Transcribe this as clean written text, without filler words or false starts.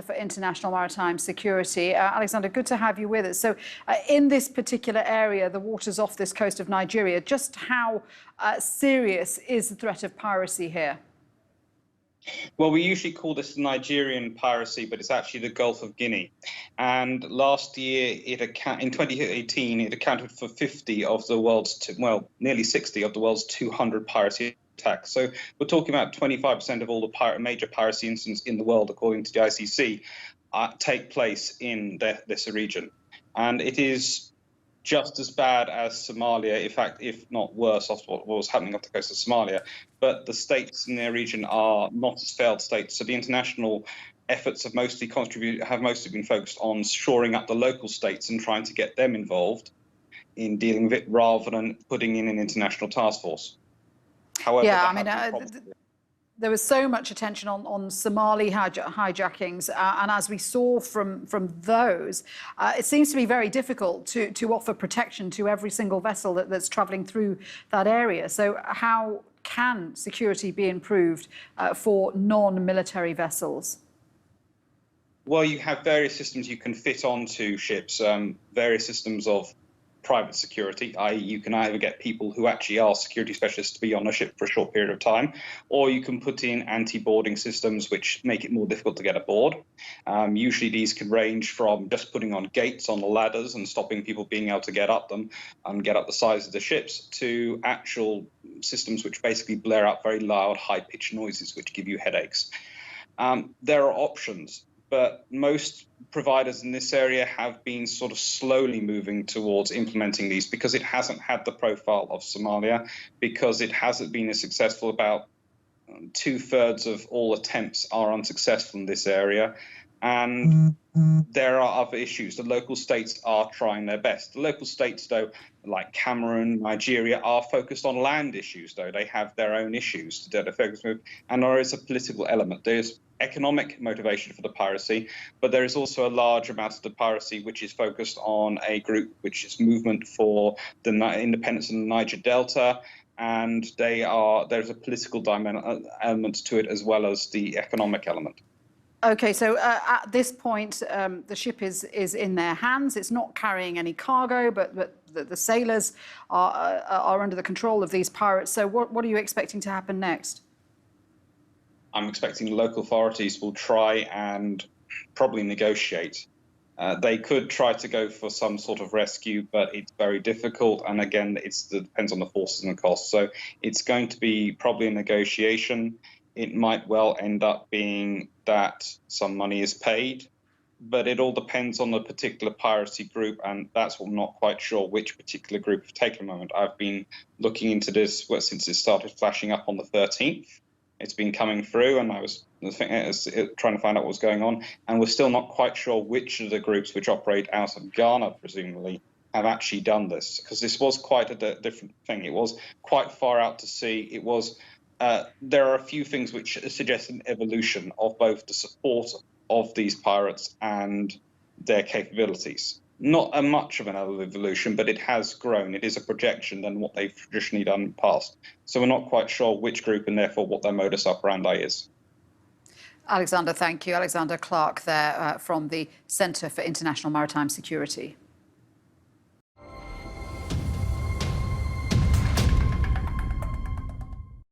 for International Maritime Security. Alexander, good to have you with us. So in this particular area, the waters off this coast of Nigeria, just how serious is the threat of piracy here? Well, we usually call this Nigerian piracy, but it's actually the Gulf of Guinea. And last year, in 2018, it accounted for 50 of the world's, nearly 60 of the world's 200 piracy attacks. So we're talking about 25% of all the major piracy incidents in the world, according to the ICC, take place in this region. And it is just as bad as Somalia, in fact, if not worse, of what was happening off the coast of Somalia. But the states in their region are not as failed states. So the international efforts have mostly been focused on shoring up the local states and trying to get them involved in dealing with it rather than putting in an international task force. However, there was so much attention on Somali hijackings, and as we saw from those, it seems to be very difficult to offer protection to every single vessel that's travelling through that area. So how can security be improved for non-military vessels? Well, you have various systems you can fit onto ships, various systems of private security, i.e. you can either get people who actually are security specialists to be on a ship for a short period of time, or you can put in anti-boarding systems which make it more difficult to get aboard. Usually these can range from just putting on gates on the ladders and stopping people being able to get up them and get up the sides of the ships, to actual systems which basically blare out very loud, high-pitched noises which give you headaches. There are options, but most providers in this area have been sort of slowly moving towards implementing these because it hasn't had the profile of Somalia, because it hasn't been as successful. About 2/3 of all attempts are unsuccessful in this area. And there are other issues. The local states are trying their best. The local states, though, like Cameroon, Nigeria, are focused on land issues, though. They have their own issues that they're focused with. And there is a political element. There's economic motivation for the piracy, but there is also a large amount of the piracy which is focused on a group which is Movement for the Independence of the Niger Delta. And there's a political element to it as well as the economic element. OK, so at this point, the ship is in their hands. It's not carrying any cargo, but the sailors are under the control of these pirates. So what are you expecting to happen next? I'm expecting local authorities will try and probably negotiate. They could try to go for some sort of rescue, but it's very difficult. And again, it depends on the forces and the costs. So it's going to be probably a negotiation. It might well end up being that some money is paid, but it all depends on the particular piracy group, and that's what I'm not quite sure which particular group have taken a moment. I've been looking into this since it started flashing up on the 13th. It's been coming through, and I was trying to find out what was going on, and we're still not quite sure which of the groups which operate out of Ghana, presumably, have actually done this, because this was quite a different thing. It was quite far out to sea. It was. There are a few things which suggest an evolution of both the support of these pirates and their capabilities. Not much of an evolution, but it has grown. It is a projection than what they've traditionally done in the past. So we're not quite sure which group and therefore what their modus operandi is. Alexander, thank you. Alexander Clarke there from the Centre for International Maritime Security.